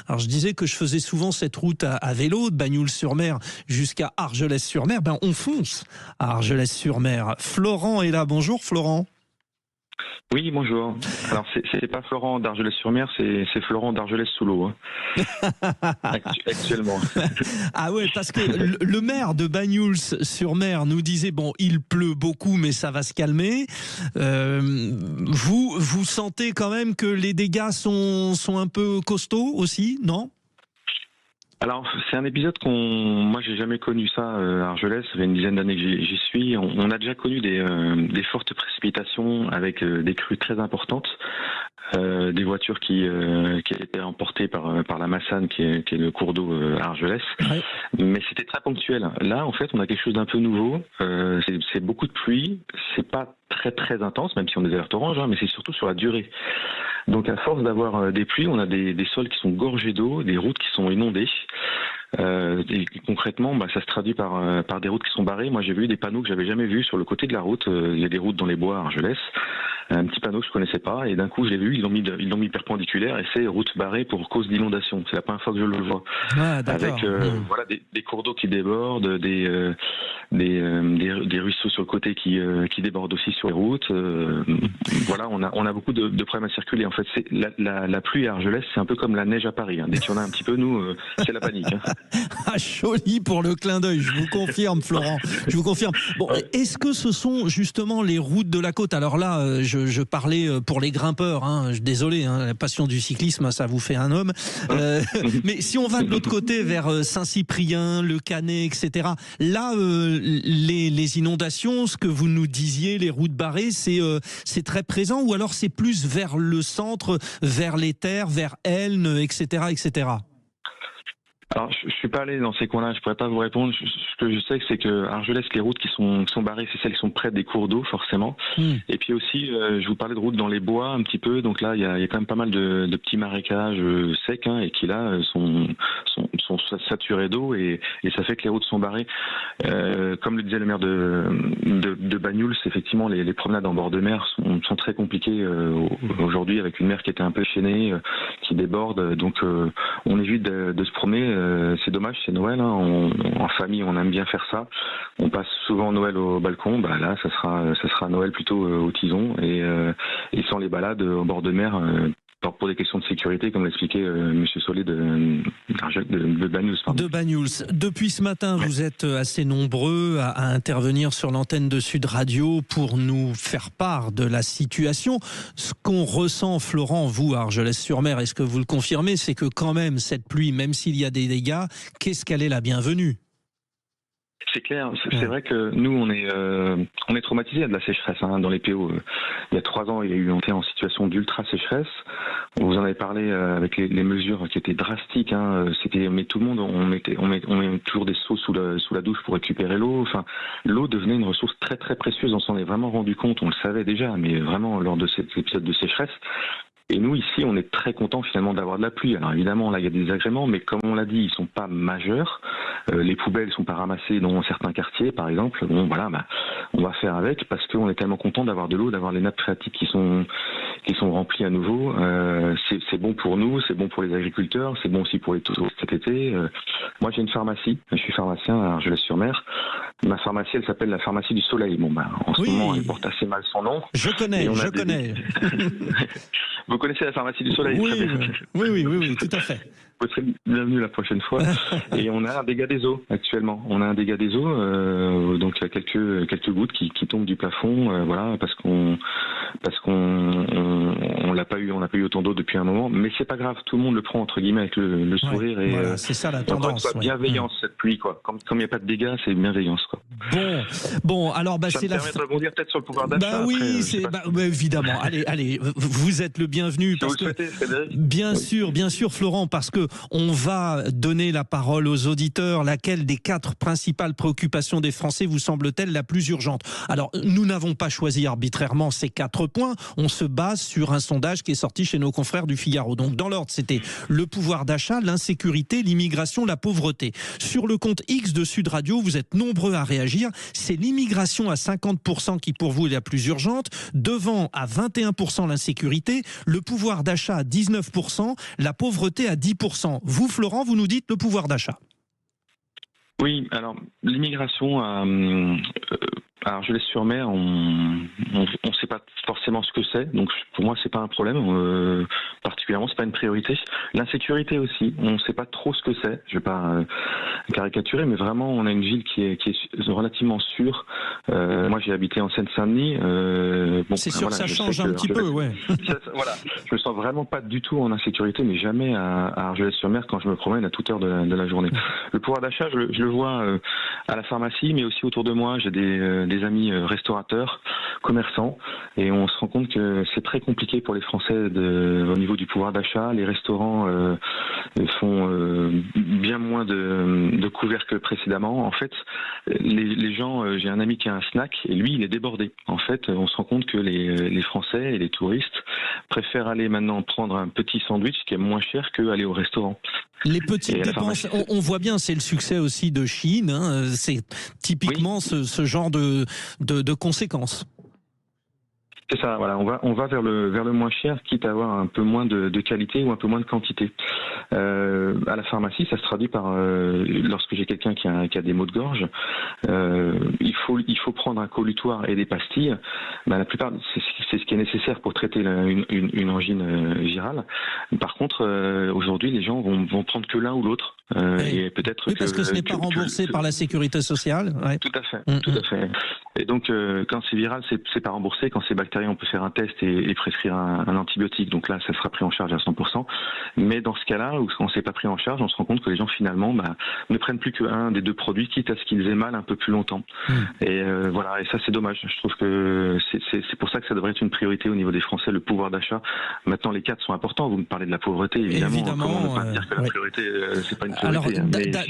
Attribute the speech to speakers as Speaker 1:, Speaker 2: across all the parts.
Speaker 1: Alors je disais que je faisais souvent cette route à vélo de Bagnoul-sur-Mer jusqu'à Argelès-sur-Mer. Ben on fonce à Argelès-sur-Mer. Florent est là. Bonjour Florent.
Speaker 2: Oui, bonjour. Alors, c'est pas Florent d'Argelès-sur-Mer, c'est Florent d'Argelès-sous-l'eau, hein. Actuellement.
Speaker 1: Ah ouais, parce que le maire de Bagnoul-sur-Mer nous disait, bon, il pleut beaucoup, mais ça va se calmer. Vous sentez quand même que les dégâts sont un peu costauds aussi, non ?
Speaker 2: Alors, c'est un épisode moi j'ai jamais connu ça à Argelès, ça fait une dizaine d'années que j'y suis. On a déjà connu des fortes précipitations avec des crues très importantes, des voitures qui étaient emportées par la Massane qui est le cours d'eau à Argelès. Ouais. Mais c'était très ponctuel. Là, en fait, on a quelque chose d'un peu nouveau. C'est beaucoup de pluie, c'est pas très intense, même si on est des alertes orange, mais c'est surtout sur la durée. Donc à force d'avoir des pluies, on a des sols qui sont gorgés d'eau, des routes qui sont inondées. Et concrètement, ça se traduit par des routes qui sont barrées. Moi, j'ai vu des panneaux que j'avais jamais vus sur le côté de la route. Il y a des routes dans les bois à Argelès. Un petit panneau que je connaissais pas, et d'un coup je l'ai vu, ils l'ont mis perpendiculaire, et c'est route barrée pour cause d'inondation. C'est la première fois que je le vois. Ah, avec voilà des cours d'eau qui débordent, des ruisseaux sur le côté qui débordent aussi sur les routes. Voilà, on a beaucoup de problèmes à circuler. En fait, c'est la pluie à Argelès, c'est un peu comme la neige à Paris. Dès qu'il y en a un petit peu, nous, c'est la panique.
Speaker 1: Ah, joli pour le clin d'œil, je vous confirme, Florent. Je vous confirme. Bon, est-ce que ce sont justement les routes de la côte ? Alors là, je parlais pour les grimpeurs, désolé, la passion du cyclisme, ça vous fait un homme. Mais si on va de l'autre côté, vers Saint-Cyprien, Le Canet, etc., là, les inondations, ce que vous nous disiez, les routes barrées, c'est très présent, ou alors c'est plus vers le centre, vers les terres, vers Elne, etc., etc.
Speaker 2: Alors, je suis pas allé dans ces coins-là, je pourrais pas vous répondre. Ce que je sais, c'est que Argelès, les routes qui sont barrées, c'est celles qui sont près des cours d'eau, forcément. Et puis aussi, je vous parlais de routes dans les bois un petit peu. Donc là, il y a quand même pas mal de petits marécages secs, et qui là sont saturés d'eau, et ça fait que les routes sont barrées. Comme le disait le maire de Bagnoul, c'est effectivement les promenades en bord de mer sont très compliquées aujourd'hui, avec une mer qui était un peu chaînée, qui déborde. Donc on évite de se promener. C'est dommage, c'est Noël, en famille on aime bien faire ça. On passe souvent Noël au balcon. Là ça sera Noël plutôt au tison, et sans les balades au bord de mer. Pour des questions de sécurité, comme l'expliquait Monsieur Solé de Bagnoul.
Speaker 1: De Bagnoul. Depuis ce matin, vous êtes assez nombreux à intervenir sur l'antenne de Sud Radio pour nous faire part de la situation. Ce qu'on ressent, Florent, vous, à Argelès-sur-Mer, est-ce que vous le confirmez, c'est que quand même, cette pluie, même s'il y a des dégâts, qu'est-ce qu'elle est la bienvenue ?
Speaker 2: C'est clair, c'est vrai que nous on est traumatisés de la sécheresse dans les PO. Il y a 3 ans, il y a eu monté en situation d'ultra sécheresse. On vous en avait parlé avec les mesures qui étaient drastiques. Mais tout le monde, on met toujours des seaux sous la douche pour récupérer l'eau. Enfin, l'eau devenait une ressource très très précieuse. On s'en est vraiment rendu compte. On le savait déjà, mais vraiment lors de cet épisode de sécheresse. Et nous, ici, on est très contents finalement d'avoir de la pluie. Alors évidemment, là, il y a des désagréments, mais comme on l'a dit, ils sont pas majeurs. Les poubelles sont pas ramassées dans certains quartiers, par exemple. Bon, voilà, on va faire avec, parce qu'on est tellement content d'avoir de l'eau, d'avoir les nappes phréatiques qui sont remplies à nouveau. C'est bon pour nous, c'est bon pour les agriculteurs, c'est bon aussi pour les touristes cet été. Moi, j'ai une pharmacie. Je suis pharmacien à Argelès-sur-Mer. Ma pharmacie, elle s'appelle la pharmacie du Soleil. En ce moment, elle porte assez mal son nom.
Speaker 1: Je connais.
Speaker 2: Vous connaissez la pharmacie du Soleil?
Speaker 1: Oui, tout à fait.
Speaker 2: Vous serez bienvenue la prochaine fois. Et on a un dégât des eaux actuellement. On a un dégât des eaux, donc il y a quelques gouttes qui tombent du plafond, voilà, parce qu'on l'a pas eu, on n'a pas eu autant d'eau depuis un moment. Mais c'est pas grave, tout le monde le prend entre guillemets avec le sourire, et
Speaker 1: voilà, c'est ça la tendance.
Speaker 2: Bienveillance, cette pluie, quoi. Comme il n'y a pas de dégâts, c'est bienveillance, quoi.
Speaker 1: Bon, alors
Speaker 2: ça me permet de rebondir peut-être sur le pouvoir d'achat.
Speaker 1: Évidemment. Allez, vous êtes le bienvenu, parce que bien sûr, Florent, parce que on va donner la parole aux auditeurs. Laquelle des 4 principales préoccupations des Français vous semble-t-elle la plus urgente? Alors, nous n'avons pas choisi arbitrairement ces 4 points. On se base sur un sondage qui est sorti chez nos confrères du Figaro. Donc, dans l'ordre, c'était le pouvoir d'achat, l'insécurité, l'immigration, la pauvreté. Sur le compte X de Sud Radio, vous êtes nombreux à réagir. C'est l'immigration à 50% qui, pour vous, est la plus urgente. Devant, à 21%, l'insécurité. Le pouvoir d'achat à 19%. La pauvreté à 10%. 10%. Vous, Florent, vous nous dites le pouvoir d'achat.
Speaker 2: Oui, alors l'immigration à Argelès-sur-Mer, on sait pas forcément ce que c'est, donc pour moi c'est pas un problème, particulièrement c'est pas une priorité. L'insécurité aussi, on sait pas trop ce que c'est. Je vais pas caricaturer, mais vraiment on a une ville qui est relativement sûre. Moi j'ai habité en Seine-Saint-Denis.
Speaker 1: C'est sûr que ça change un petit peu, ouais.
Speaker 2: Voilà, je me sens vraiment pas du tout en insécurité, mais jamais à Argelès-sur-Mer quand je me promène à toute heure de la journée. Le pouvoir d'achat, je le vois à la pharmacie, mais aussi autour de moi, j'ai des amis restaurateurs, commerçants, et on se rend compte que c'est très compliqué pour les Français au niveau du pouvoir d'achat. Les restaurants font bien moins de couverts que précédemment. En fait, les gens, j'ai un ami qui a un snack, et lui, il est débordé. En fait, on se rend compte que les Français et les touristes préfèrent aller maintenant prendre un petit sandwich qui est moins cher qu'aller au restaurant.
Speaker 1: Les petites dépenses, on voit bien, c'est le succès aussi de Chine, hein, c'est typiquement ce genre de conséquences.
Speaker 2: C'est ça, voilà, on va vers le moins cher, quitte à avoir un peu moins de qualité ou un peu moins de quantité. À la pharmacie, ça se traduit par lorsque j'ai quelqu'un qui a des maux de gorge, il faut prendre un colutoire et des pastilles. La plupart, c'est ce qui est nécessaire pour traiter une angine virale. Par contre, aujourd'hui, les gens vont prendre que l'un ou l'autre.
Speaker 1: Et peut-être parce que ce n'est pas remboursé par la sécurité sociale. Ouais.
Speaker 2: Tout à fait, tout à fait. Et donc, quand c'est viral, c'est pas remboursé. Quand c'est bactérien, on peut faire un test et prescrire un antibiotique. Donc là, ça sera pris en charge à 100%. Mais dans ce cas-là, où quand c'est pas pris en charge, on se rend compte que les gens finalement ne prennent plus qu'un des deux produits, quitte à ce qu'ils aient mal un peu plus longtemps. Et voilà. Et ça, c'est dommage. Je trouve que c'est pour ça que ça devrait être une priorité au niveau des Français, le pouvoir d'achat. Maintenant, les 4 sont importants. Vous me parlez de la pauvreté, évidemment. Comment ne pas dire que la priorité, c'est pas une priorité.
Speaker 1: Alors,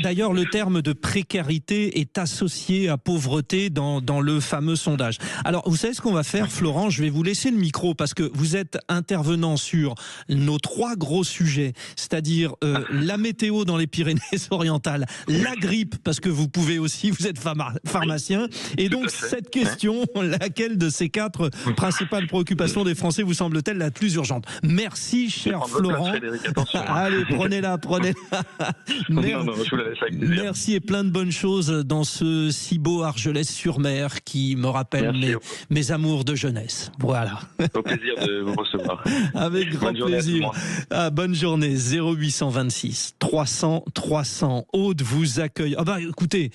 Speaker 1: d'ailleurs, le terme de précarité est associé à pauvreté dans le fameux sondage. Alors, vous savez ce qu'on va faire, Florent? Je vais vous laisser le micro parce que vous êtes intervenant sur nos 3 gros sujets, c'est-à-dire la météo dans les Pyrénées-Orientales, la grippe, parce que vous pouvez aussi, vous êtes pharmacien, et donc cette question, laquelle de ces 4 principales préoccupations des Français vous semble-t-elle la plus urgente? Merci, cher Florent. Allez, prenez-la. Merci et plein de bonnes choses dans ce si beau Argelès-sur-Mer qui me rappelle mes amours de jeunesse. Voilà.
Speaker 2: Au plaisir de vous recevoir.
Speaker 1: Avec grand plaisir. Bonne journée. 0826 300 300. Aude vous accueille. Écoutez,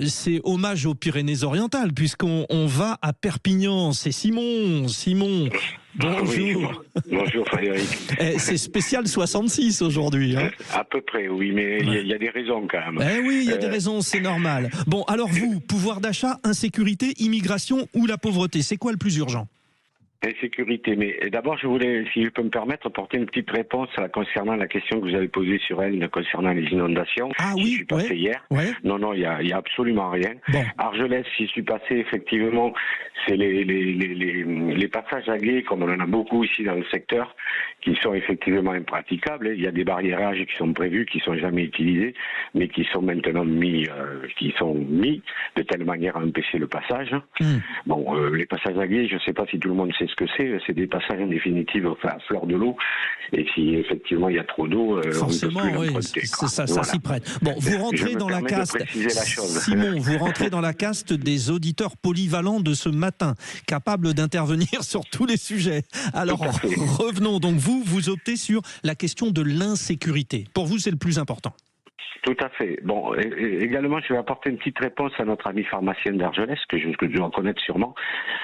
Speaker 1: c'est hommage aux Pyrénées-Orientales puisqu'on va à Perpignan. C'est Simon. Bonjour.
Speaker 3: Bonjour Frédéric.
Speaker 1: C'est spécial 66 aujourd'hui. Hein.
Speaker 3: À peu près, oui, mais il y a des raisons quand même.
Speaker 1: Oui, il y a des raisons, c'est normal. Bon, alors vous, pouvoir d'achat, insécurité, immigration ou la pauvreté, c'est quoi le plus urgent ?
Speaker 3: Insécurité, mais d'abord je voulais, si je peux me permettre, apporter une petite réponse concernant la question que vous avez posée sur elle, concernant les inondations.
Speaker 1: Ah oui,
Speaker 3: j'y suis passé hier.
Speaker 1: Ouais.
Speaker 3: Non, il y a absolument rien. Bon. Argelès, j'y suis passé, effectivement, c'est les passages à gué, comme on en a beaucoup ici dans le secteur, qui sont effectivement impraticables. Il y a des barriérages qui sont prévus, qui sont jamais utilisés, mais qui sont maintenant mis de telle manière à empêcher le passage. Bon, les passages à gué, je ne sais pas si tout le monde sait ce que c'est des passages en définitive à fleur de l'eau, et si effectivement il y a trop d'eau,
Speaker 1: forcément,
Speaker 3: on peut plus
Speaker 1: oui, ça s'y prête. Bon, vous rentrez dans la caste, Simon, vous rentrez dans la caste des auditeurs polyvalents de ce matin, capables d'intervenir sur tous les sujets. Alors, revenons donc, vous optez sur la question de l'insécurité. Pour vous, c'est le plus important.
Speaker 3: Tout à fait. Bon, également, je vais apporter une petite réponse à notre ami pharmacien d'Argelès, que je dois connaître sûrement.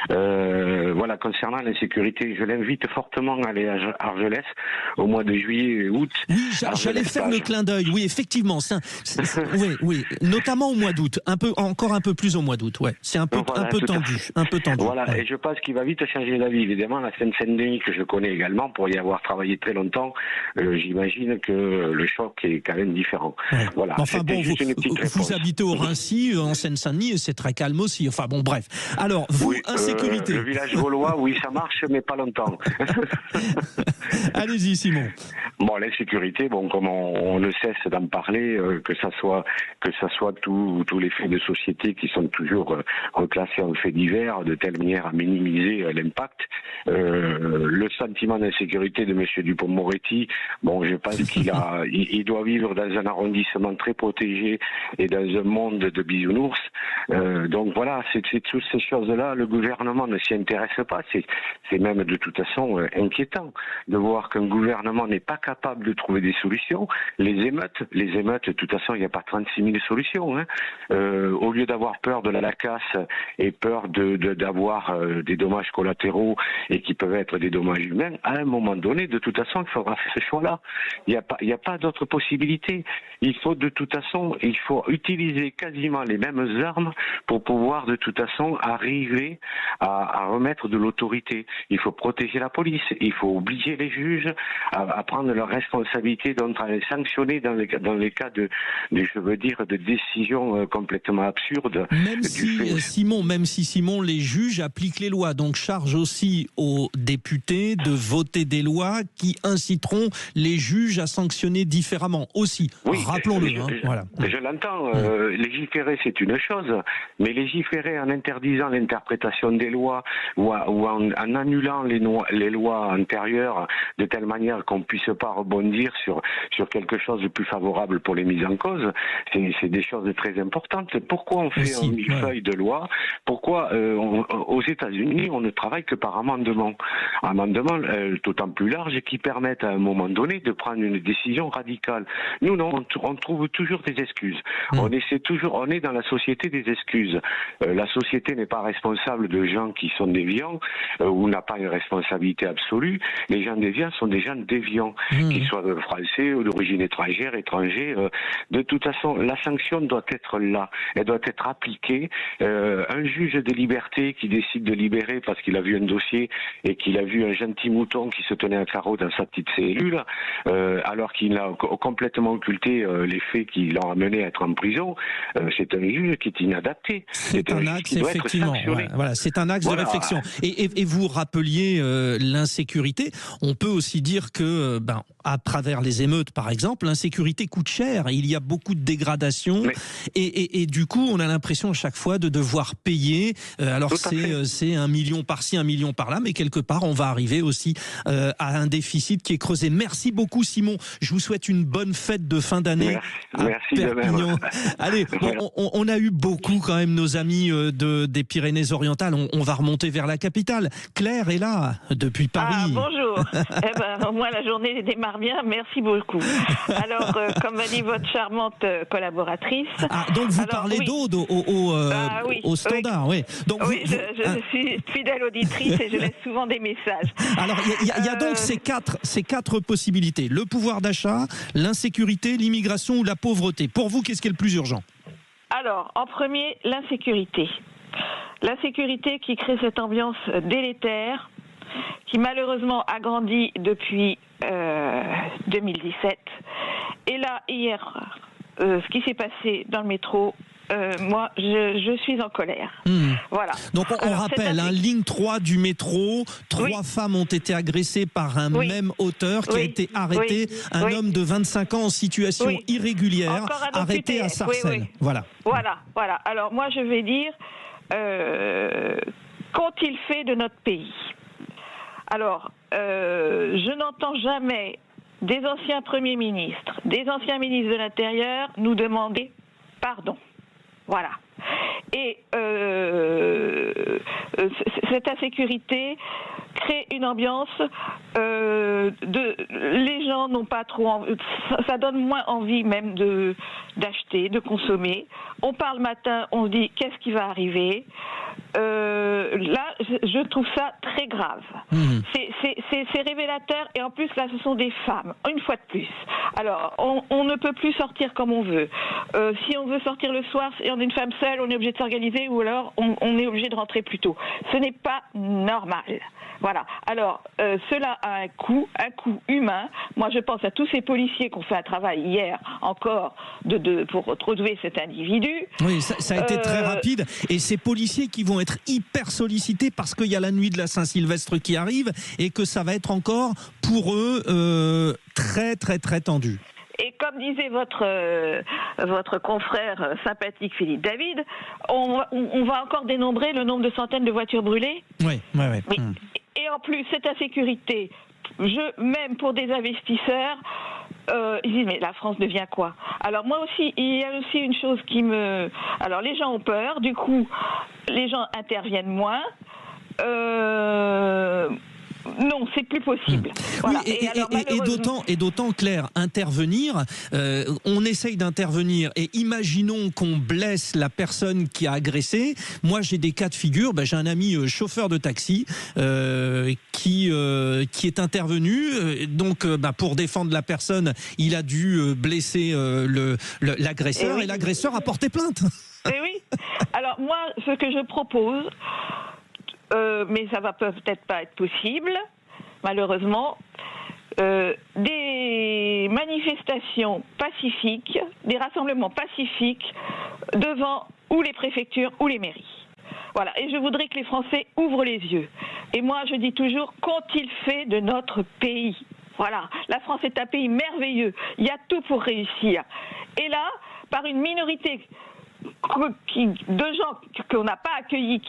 Speaker 3: Voilà, concernant l'insécurité, je l'invite fortement à aller à Argelès au mois de juillet et août.
Speaker 1: Oui, j'allais faire le clin d'œil. Oui, effectivement. Oui, notamment au mois d'août. Encore un peu plus au mois d'août. Ouais, c'est un peu tendu.
Speaker 3: Voilà,
Speaker 1: ouais.
Speaker 3: Et je pense qu'il va vite changer la vie. Évidemment, la Seine-Saint-Denis, que je connais également, pour y avoir travaillé très longtemps, j'imagine que le choc est quand même différent. Ouais. Voilà.
Speaker 1: Enfin bon, vous habitez au Raincy, en Seine-Saint-Denis, et c'est très calme aussi. Enfin bon, bref. Alors, vous, insécurité.
Speaker 3: Le village gaulois, oui, ça marche, mais pas longtemps.
Speaker 1: Allez-y, Simon.
Speaker 3: Bon, l'insécurité, bon, comme on ne cesse d'en parler, que ça soit tous les faits de société qui sont toujours reclassés en faits divers, de telle manière à minimiser l'impact. Le sentiment d'insécurité de M. Dupond-Moretti, bon, je pense il doit vivre dans un arrondissement très protégé et dans un monde de bisounours. Donc voilà, c'est toutes ces choses-là, le gouvernement ne s'y intéresse pas. C'est même de toute façon inquiétant de voir qu'un gouvernement n'est pas capable de trouver des solutions. Les émeutes, de toute façon, il n'y a pas 36 000 solutions. Hein. Au lieu d'avoir peur de la casse et peur d'avoir des dommages collatéraux et qui peuvent être des dommages humains, à un moment donné, de toute façon, il faudra faire ce choix-là. Il n'y a pas d'autre possibilité. Il faut utiliser quasiment les mêmes armes pour pouvoir de toute façon arriver à remettre de l'autorité. Il faut protéger la police, il faut obliger les juges à prendre leurs responsabilités, donc à les sanctionner dans les cas de décisions complètement absurdes.
Speaker 1: Même si Simon, les juges appliquent les lois, donc charge aussi aux députés de voter des lois qui inciteront les juges à sanctionner différemment aussi. Oui, rappelons-le. Voilà.
Speaker 3: Je l'entends. Légiférer, c'est une chose, mais légiférer en interdisant l'interprétation des lois ou en annulant les lois antérieures de telle manière qu'on ne puisse pas rebondir sur quelque chose de plus favorable pour les mises en cause, c'est des choses très importantes. Pourquoi on fait un millefeuille de loi? Pourquoi aux États-Unis on ne travaille que par amendement d'autant plus large qui permettent à un moment donné de prendre une décision radicale. Nous non, on trouve toujours des excuses. On est dans la société des excuses. La société n'est pas responsable de gens qui sont déviants ou n'a pas une responsabilité absolue. Les gens déviants sont des gens déviants, qu'ils soient français ou d'origine étrangère. De toute façon, la sanction doit être là. Elle doit être appliquée. Un juge des libertés qui décide de libérer parce qu'il a vu un dossier et qu'il a vu un gentil mouton qui se tenait à carreau dans sa petite cellule, alors qu'il a complètement occulté les faits qui l'ont amené à être en prison, c'est un juge qui est inadapté.
Speaker 1: C'est un axe, effectivement. Voilà, c'est un axe de réflexion. Et vous rappeliez l'insécurité. On peut aussi dire que, à travers les émeutes, par exemple, l'insécurité coûte cher. Il y a beaucoup de dégradation. Et du coup, on a l'impression à chaque fois de devoir payer. Alors c'est 1 million par-ci, 1 million par-là, mais quelque part, on va arriver aussi à un déficit qui est creusé. Merci beaucoup, Simon. Je vous souhaite une bonne fête de fin d'année.
Speaker 3: Merci de même.
Speaker 1: Allez, on a eu beaucoup quand même nos amis des Pyrénées-Orientales. On va remonter vers la capitale. Claire est là, depuis Paris.
Speaker 4: Bonjour. Moi, la journée démarre bien. Merci beaucoup. Alors, comme a dit votre charmante collaboratrice...
Speaker 1: donc vous parlez d'Aude au standard, oui. Donc
Speaker 4: je suis fidèle auditrice et je laisse souvent des messages.
Speaker 1: Alors, il y a donc ces quatre possibilités. Le pouvoir d'achat, l'insécurité, l'immigration ou la pauvreté. Pour vous, qu'est-ce qui est le plus urgent?
Speaker 4: Alors, en premier, l'insécurité. L'insécurité qui crée cette ambiance délétère, qui malheureusement a grandi depuis 2017. Et là, hier, ce qui s'est passé dans le métro, moi, je suis en colère. Voilà.
Speaker 1: Donc on rappelle, ligne 3 du métro, 3 femmes ont été agressées par un même auteur qui a été arrêté, un homme de 25 ans en situation irrégulière, arrêté à Sarcelles. Voilà.
Speaker 4: Alors moi, je vais dire, qu'ont-ils fait de notre pays? Alors, je n'entends jamais des anciens premiers ministres, des anciens ministres de l'Intérieur nous demander pardon. Voilà. Et cette insécurité crée une ambiance les gens n'ont pas trop envie, ça donne moins envie même d'acheter, de consommer. On parle matin, on se dit qu'est-ce qui va arriver. Là, je trouve ça très grave. C'est révélateur et en plus là, ce sont des femmes, une fois de plus. Alors, on ne peut plus sortir comme on veut. Si on veut sortir le soir et on est une femme seule, seul, on est obligé de s'organiser ou alors on est obligé de rentrer plus tôt. Ce n'est pas normal. Voilà. Alors, cela a un coût humain. Moi, je pense à tous ces policiers qui ont fait un travail hier encore pour retrouver cet individu.
Speaker 1: Oui, ça a été très rapide. Et ces policiers qui vont être hyper sollicités parce qu'il y a la nuit de la Saint-Sylvestre qui arrive et que ça va être encore, pour eux, très, très, très tendu.
Speaker 4: Et comme disait votre confrère sympathique Philippe David, on va encore dénombrer le nombre de centaines de voitures brûlées.
Speaker 1: Oui.
Speaker 4: Et en plus, cette insécurité, même pour des investisseurs, ils disent mais la France devient quoi? Alors moi aussi, il y a aussi une chose alors les gens ont peur, du coup, les gens interviennent moins. Non, c'est plus possible. Voilà.
Speaker 1: Oui, et d'autant, Claire, intervenir, on essaye d'intervenir et imaginons qu'on blesse la personne qui a agressé. Moi, j'ai des cas de figure. J'ai un ami chauffeur de taxi qui est intervenu. Donc, pour défendre la personne, il a dû blesser l'agresseur et l'agresseur a porté plainte.
Speaker 4: Eh oui. Alors moi, ce que je propose, mais ça va peut-être pas être possible, malheureusement, des manifestations pacifiques, des rassemblements pacifiques devant ou les préfectures ou les mairies. Voilà, et je voudrais que les Français ouvrent les yeux. Et moi, je dis toujours, qu'ont-ils fait de notre pays? Voilà, la France est un pays merveilleux, il y a tout pour réussir. Et là, par une minorité de gens qu'on n'a pas accueillis,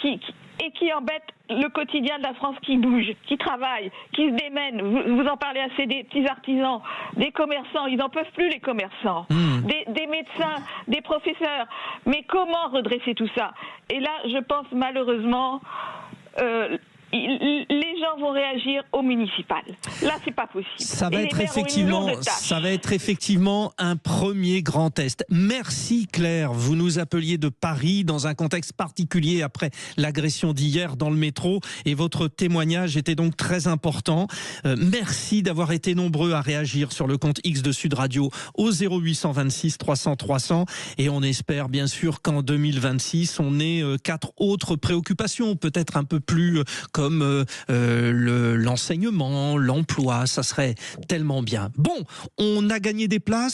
Speaker 4: et qui embêtent le quotidien de la France, qui bouge, qui travaille, qui se démène. Vous en parlez assez des petits artisans, des commerçants, ils n'en peuvent plus les commerçants, des médecins, des professeurs. Mais comment redresser tout ça? Et là, je pense malheureusement, les gens vont réagir au municipal. Là, c'est pas possible.
Speaker 1: Ça va être effectivement un premier grand test. Merci Claire, vous nous appeliez de Paris dans un contexte particulier après l'agression d'hier dans le métro et votre témoignage était donc très important. Merci d'avoir été nombreux à réagir sur le compte X de Sud Radio au 0826 300 300 et on espère bien sûr qu'en 2026 on ait 4 autres préoccupations, peut-être un peu plus comme l'enseignement, l'emploi, ça serait tellement bien. Bon, on a gagné des places.